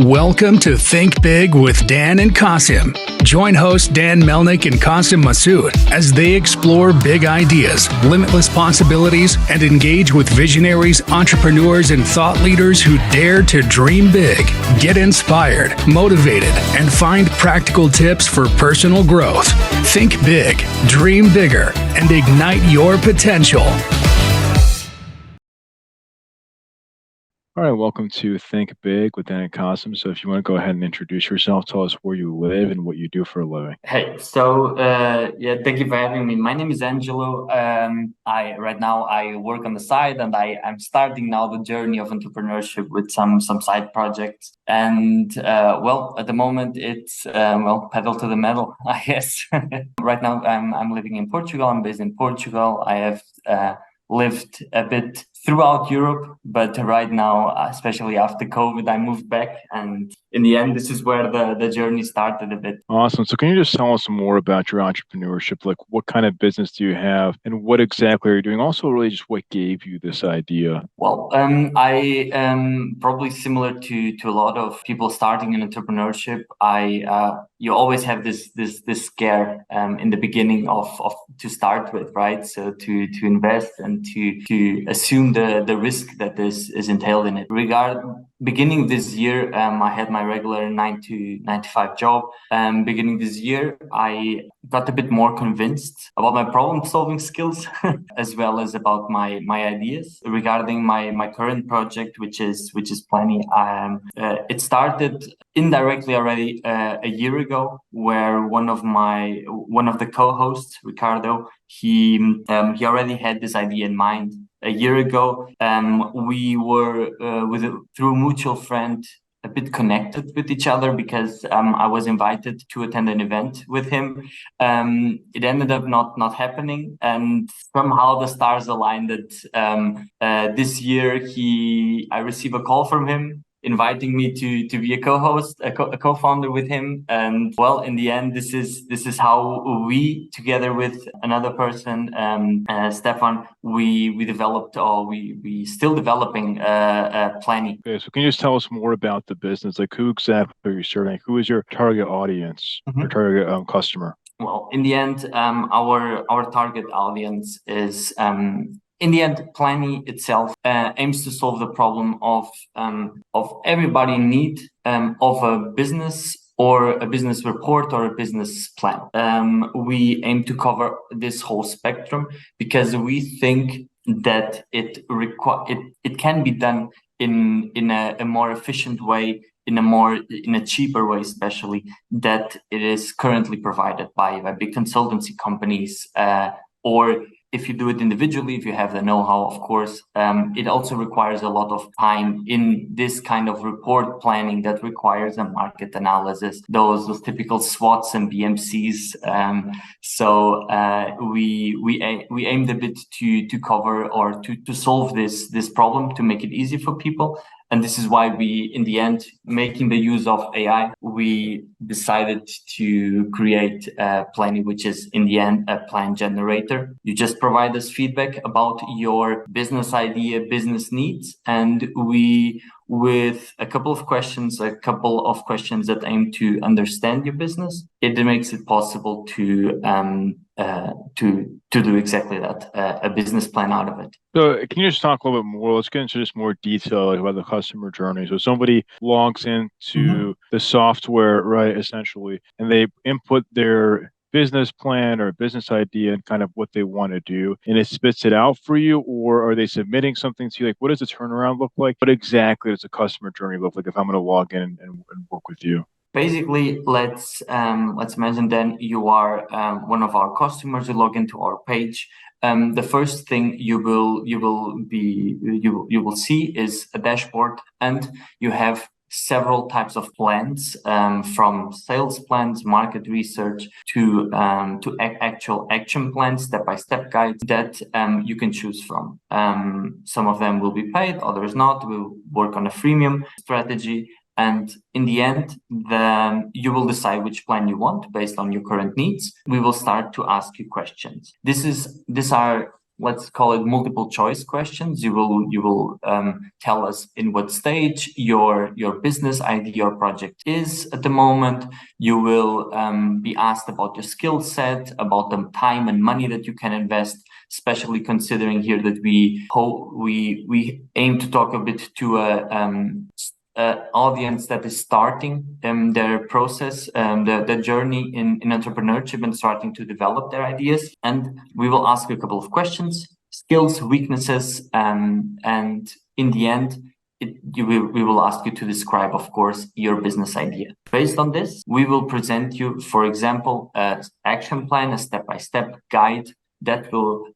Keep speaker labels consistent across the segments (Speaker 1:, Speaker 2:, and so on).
Speaker 1: Welcome to Think Big with Dan and Qasim. Join hosts Dan Melnick and Qasim Masood as they explore big ideas, limitless possibilities, and engage with visionaries, entrepreneurs, and thought leaders who dare to dream big, get inspired, motivated, and find practical tips for personal growth. Think big, dream bigger, and ignite your potential.
Speaker 2: All right, welcome to Think Big with Dan and Qasim. So if you want to go ahead and introduce yourself, tell us where you live and what you do for a living.
Speaker 3: Hey, thank you for having me. My name is Angelo. Right now I work on the side, and I'm starting now the journey of entrepreneurship with some side projects. And at the moment it's pedal to the metal, I guess. Right now I'm living in Portugal. I'm based in Portugal. I have lived a bit throughout Europe, but right now, especially after COVID, I moved back, and in the end, this is where the journey started a bit.
Speaker 2: Awesome. So can you just tell us more about your entrepreneurship? Like, what kind of business do you have, and what exactly are you doing? Also, really just what gave you this idea?
Speaker 3: Well, I am probably similar to a lot of people starting in entrepreneurship. You always have this scare in the beginning of to start with, right? So to invest and to assume the risk that is entailed in it. Beginning this year, I had my regular 9 to 5 job. Beginning this year, I got a bit more convinced about my problem-solving skills, as well as about my ideas regarding my current project, which is PLANI. It started indirectly already a year ago, where one of the co-hosts, Ricardo, he already had this idea in mind. A year ago, we were through a mutual friend a bit connected with each other, because I was invited to attend an event with him. It ended up not happening, and somehow the stars aligned that this year I received a call from him inviting me to be a co-host, a co-founder with him. And well, in the end, this is how we, together with another person, Stefan, we developed, or we still developing PLANI.
Speaker 2: Okay, so can you just tell us more about the business? Like, who exactly are you serving? Who is your target audience or target customer?
Speaker 3: Well, in the end, our target audience is in the end, PLANI itself aims to solve the problem of everybody in need of a business, or a business report, or a business plan. We aim to cover this whole spectrum, because we think that it can be done in a more efficient way, in a cheaper way, especially, that it is currently provided by big consultancy companies, or if you do it individually, if you have the know-how, of course. It also requires a lot of time in this kind of report planning that requires a market analysis, those typical SWOTs and BMCs. We aimed a bit to cover, or to solve this problem, to make it easy for people. And this is why we, in the end, making the use of AI, we decided to create PLANI, which is in the end a plan generator. You just provide us feedback about your business idea, business needs, and we, with a couple of questions that aim to understand your business, it makes it possible to do exactly that, a business plan out of it.
Speaker 2: So can you just talk a little bit more? Let's get into just more detail about the customer journey. So somebody logs into the software, right, essentially, and they input their business plan or business idea and kind of what they want to do, and it spits it out for you? Or are they submitting something to you? Like, what does the turnaround look like? What exactly does the customer journey look like if I'm going to log in and work with you?
Speaker 3: Basically, let's imagine then you are one of our customers. You log into our page. The first thing you will see is a dashboard, and you have several types of plans, from sales plans, market research, to actual action plans, step-by-step guides that you can choose from. Some of them will be paid, others not. We'll work on a freemium strategy. And in the end, you will decide which plan you want based on your current needs. We will start to ask you questions. These are let's call it multiple choice questions. You will tell us in what stage your business idea or project is at the moment. You will be asked about your skill set, about the time and money that you can invest, especially considering here that we aim to talk a bit to a audience that is starting their process, the journey in entrepreneurship and starting to develop their ideas. And we will ask you a couple of questions, skills, weaknesses, and in the end, we will ask you to describe, of course, your business idea. Based on this, we will present you, for example, an action plan, a step-by-step guide that will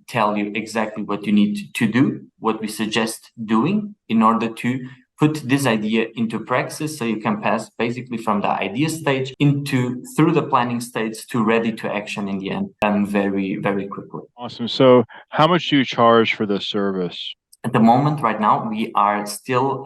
Speaker 3: tell you exactly what you need to do, what we suggest doing in order to put this idea into practice, so you can pass basically from the idea stage through the planning stage to ready to action in the end, very, very quickly.
Speaker 2: Awesome. So how much do you charge for this service?
Speaker 3: At the moment, right now, we are still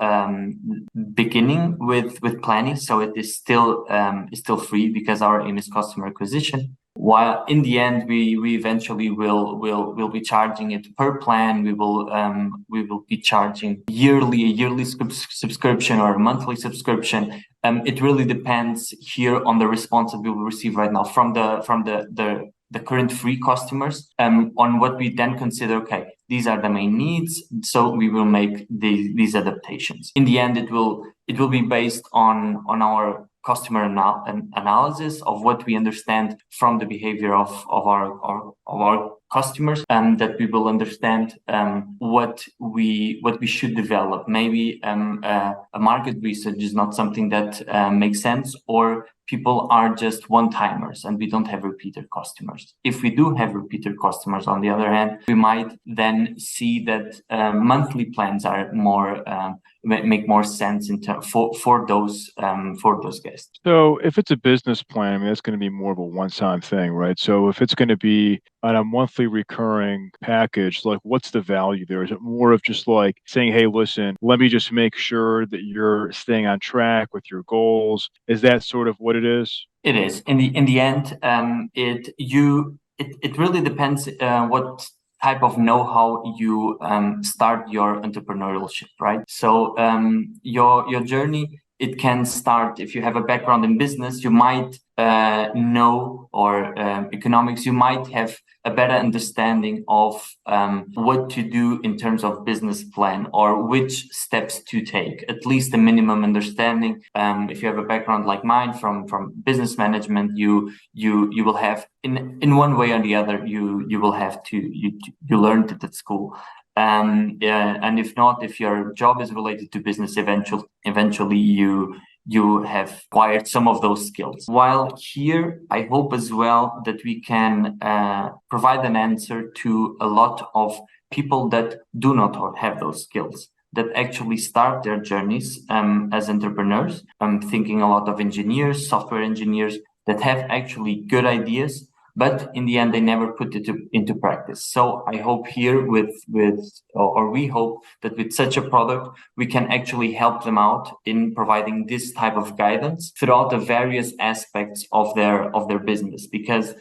Speaker 3: beginning with planning, so it is still free because our aim is customer acquisition. While in the end, we eventually will be charging it per plan. We will be charging a yearly subscription or a monthly subscription. It really depends here on the response that we will receive right now from the current free customers, on what we then consider, okay, these are the main needs, so we will make these adaptations. In the end, it will be based on our customer analysis of what we understand from the behavior of our customers, and that we will understand what we should develop. Maybe a market research is not something that makes sense, or people are just one-timers and we don't have repeated customers. If we do have repeated customers, on the other hand, we might then see that monthly plans are make more sense for those guests.
Speaker 2: So if it's a business plan, I mean, that's going to be more of a one-time thing, right? So if it's going to be on a monthly recurring package, like what's the value there? Is it more of just like saying, hey, listen, let me just make sure that you're staying on track with your goals? Is that sort of what it is?
Speaker 3: It is. In the end, it really depends what type of know-how you start your entrepreneurship, right? So your journey, it can start if you have a background in business, you might know, or economics, you might have a better understanding of what to do in terms of business plan or which steps to take, at least a minimum understanding. If you have a background like mine from business management, you will have in one way or the other, you will have you learned it at school. And if not, if your job is related to business, eventually you have acquired some of those skills. While here, I hope as well that we can provide an answer to a lot of people that do not have those skills, that actually start their journeys as entrepreneurs. I'm thinking a lot of engineers, software engineers that have actually good ideas, but in the end, they never put it into practice. So I hope here we hope that with such a product, we can actually help them out in providing this type of guidance throughout the various aspects of their business. Because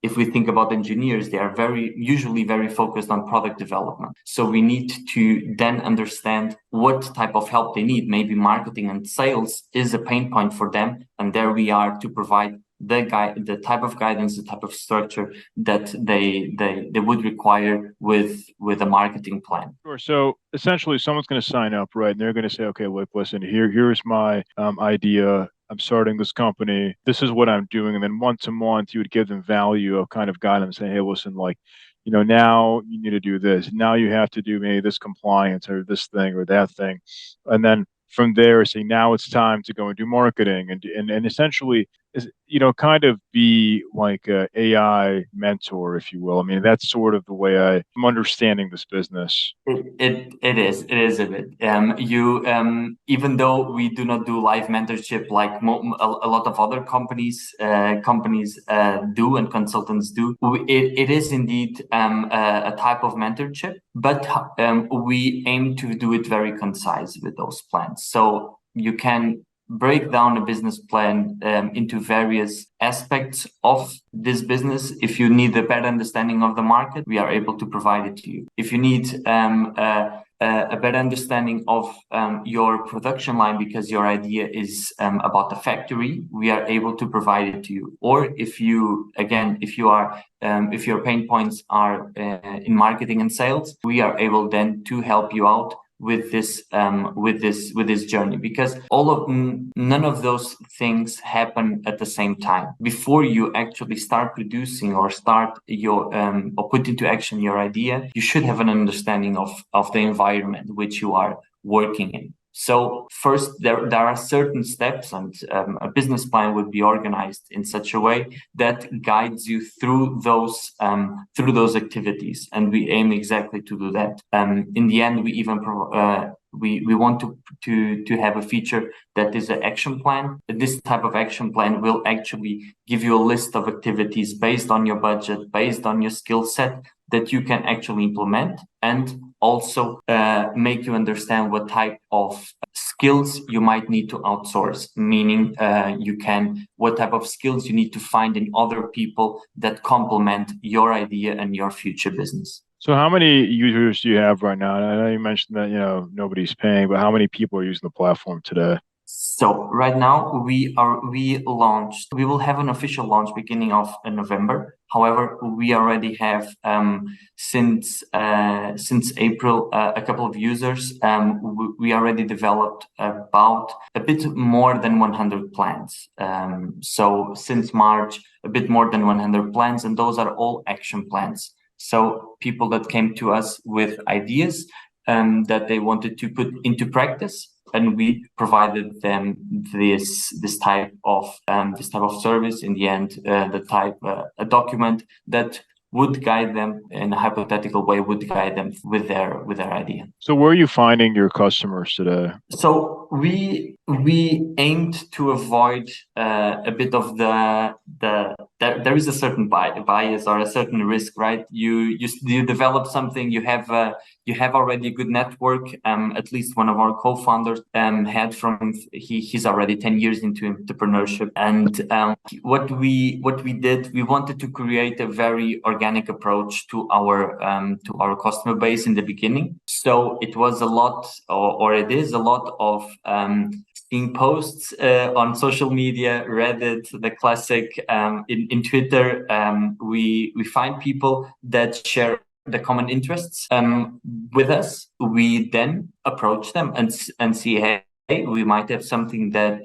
Speaker 3: if we think about engineers, they are usually very focused on product development. So we need to then understand what type of help they need. Maybe marketing and sales is a pain point for them, and there we are to provide the type of guidance, the type of structure that they would require with a marketing plan.
Speaker 2: Sure. So essentially, someone's going to sign up, right? And they're going to say, okay, look, listen, here's my idea. I'm starting this company. This is what I'm doing. And then month to month, you would give them value of kind of guidance, saying, hey, listen, like, now you need to do this. Now you have to do maybe this compliance or this thing or that thing. And then from there, say, now it's time to go and do marketing and essentially, kind of be like a AI mentor, if you will. I mean, that's sort of the way I'm understanding this business.
Speaker 3: It is a bit. Even though we do not do live mentorship like a lot of other companies do and consultants do, it is indeed a type of mentorship, but we aim to do it very concise with those plans. So you can break down a business plan into various aspects of this business. If you need a better understanding of the market, we are able to provide it to you. If you need a better understanding of your production line because your idea is about the factory, we are able to provide it to you. Or if your pain points are in marketing and sales, we are able then to help you out with this journey, because none of those things happen at the same time. Before you actually start producing or start your or put into action your idea, you should have an understanding of the environment which you are working in. So first, there are certain steps, and a business plan would be organized in such a way that guides you through those activities, and we aim exactly to do that. In the end, we even we want to have a feature that is an action plan. This type of action plan will actually give you a list of activities based on your budget, based on your skill set, that you can actually implement, and also make you understand what type of skills you might need to outsource, meaning what type of skills you need to find in other people that complement your idea and your future business.
Speaker 2: So how many users do you have right now? And I know you mentioned that, nobody's paying, but how many people are using the platform today?
Speaker 3: So right now we will have an official launch beginning of November. However, we already have since April a couple of users. We already developed about a bit more than 100 plans. So since March, a bit more than 100 plans, and those are all action plans. So people that came to us with ideas that they wanted to put into practice, and we provided them this type of service. In the end, a document that would guide them in a hypothetical way, would guide them with their idea.
Speaker 2: So where are you finding your customers today?
Speaker 3: So we aimed to avoid a bit of there is a certain bias or a certain risk, right? You develop something, you have already a good network. At least one of our co-founders he's already 10 years into entrepreneurship, and what we did, we wanted to create a very organic approach to our customer base in the beginning. So it was a lot, or it is a lot of seeing posts on social media, Reddit, the classic, in Twitter. We find people that share the common interests with us. We then approach them and see, hey, we might have something that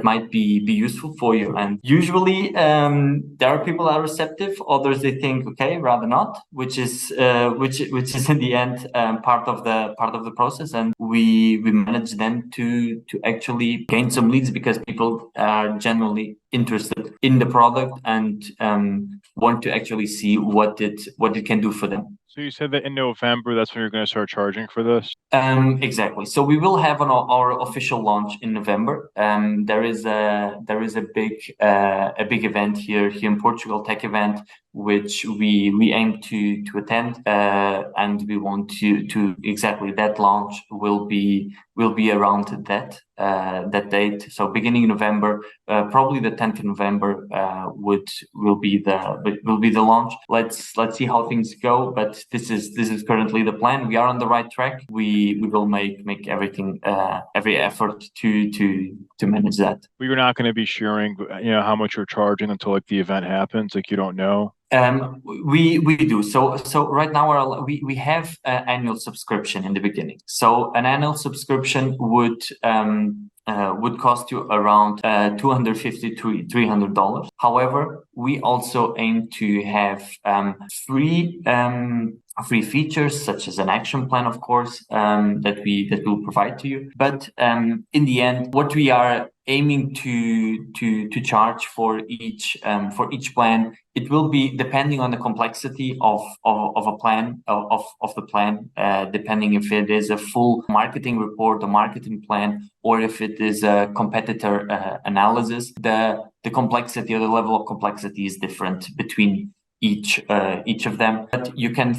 Speaker 3: might be useful for you. And usually there are people that are receptive, others they think, okay, rather not, which is in the end part of the process. And we manage then to actually gain some leads, because people are generally interested in the product and want to actually see what it can do for them.
Speaker 2: So you said that in November, that's when you're going to start charging for this?
Speaker 3: Exactly. So we will have our official launch in November. There is a big event here in Portugal, tech event, which we aim to attend, and we want to exactly that launch will be around that date. So beginning November, probably the 10th of November will be the launch. Let's see how things go, but this is currently the plan. We are on the right track. We will make everything, every effort to manage that.
Speaker 2: But you're not going to be sharing, how much you're charging until like the event happens. Like you don't know.
Speaker 3: We do. So right now we have an annual subscription in the beginning. So an annual subscription would cost you around $250 to $300. However, we also aim to have free features, such as an action plan, of course, that we'll provide to you. But in the end, what we are aiming to charge for each plan, it will be depending on the complexity of a plan, of the plan, depending if it is a full marketing report, a marketing plan, or if it is a competitor analysis. The complexity or the level of complexity is different between each of them, but you can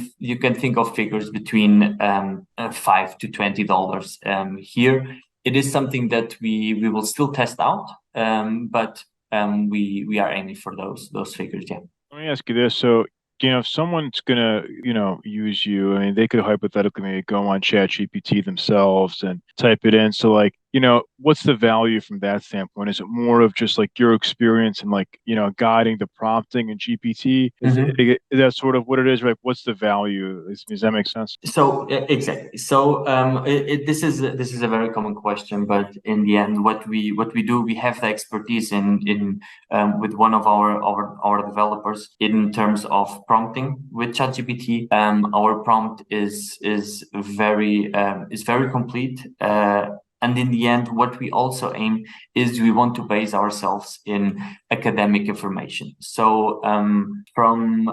Speaker 3: think of figures between $5 to $20 here. it is something that we will still test out, but we are aiming for those figures. Yeah.
Speaker 2: Let me ask you this. So, if someone's gonna, use you, I mean, they could hypothetically maybe go on ChatGPT themselves and type it in. So, like, what's the value from that standpoint? Is it more of just like your experience and like, guiding the prompting in GPT? Is that sort of what it is? Like, what's the value? Does that make sense?
Speaker 3: So exactly. So this is a very common question, but in the end, what we do, we have the expertise in with one of our developers in terms of prompting with ChatGPT. Our prompt is very complete. And in the end, what we also aim is we want to base ourselves in academic information. So from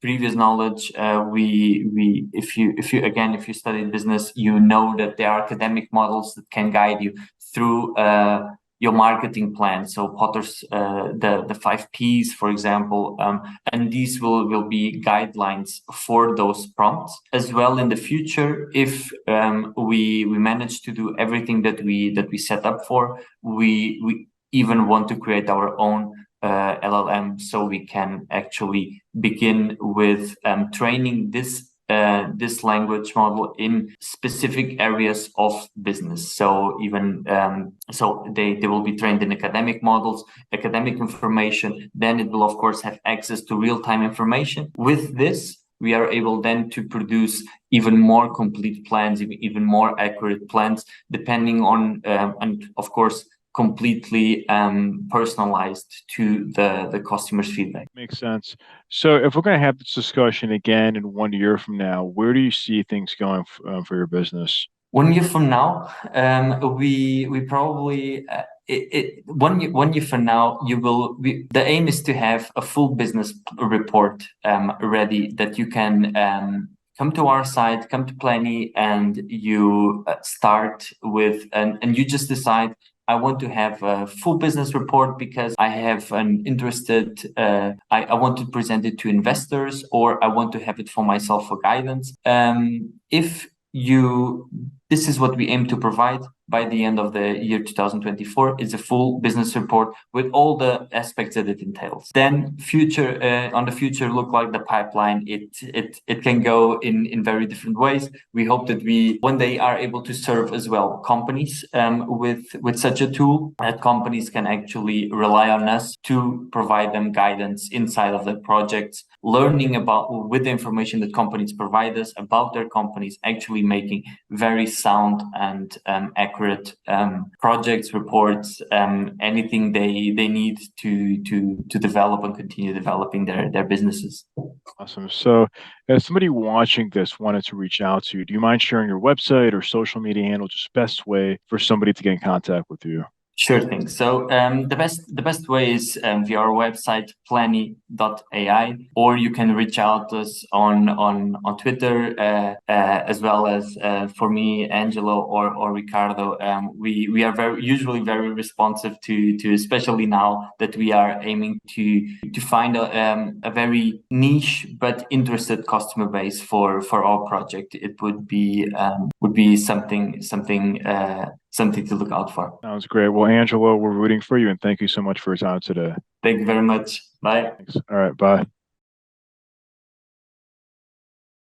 Speaker 3: previous knowledge, if you studied business, you know that there are academic models that can guide you through your marketing plan. So Potter's the 5 Ps, for example, and these will be guidelines for those prompts as well in the future. If we manage to do everything that we set up for, we even want to create our own LLM, so we can actually begin with training this language model in specific areas of business. So even so they will be trained in academic models, academic information. Then it will of course have access to real-time information. With this, we are able then to produce even more complete plans, even more accurate plans, depending on and of course completely personalized to the customer's feedback.
Speaker 2: Makes sense. So if we're going to have this discussion again in 1 year from now, where do you see things going for your business?
Speaker 3: 1 year from now, we probably 1 year from now the aim is to have a full business report ready that you can come to our site, come to Plani, and you start with and you just decide, I want to have a full business report because I have an interested, I want to present it to investors, or I want to have it for myself for guidance. This is what we aim to provide by the end of the year 2024. It's a full business report with all the aspects that it entails. Then on the future look like the pipeline. It can go in very different ways. We hope that we one day are able to serve as well companies with such a tool, that companies can actually rely on us to provide them guidance inside of their projects, learning with the information that companies provide us about their companies, actually making very sound and accurate projects, reports, anything they need to develop and continue developing their businesses.
Speaker 2: Awesome. So if somebody watching this wanted to reach out to you, do you mind sharing your website or social media handle, just best way for somebody to get in contact with you?
Speaker 3: Sure thing. So the best way is via our website PLANI.AI, or you can reach out to us on Twitter, as well as for me, Angelo or Ricardo. We are usually very responsive to especially now that we are aiming to find a very niche but interested customer base for our project. It would be something to look out for.
Speaker 2: Sounds great. Well, Angelo, we're rooting for you, and thank you so much for your time today.
Speaker 3: Thank you very much. Bye.
Speaker 2: Thanks. All right. Bye.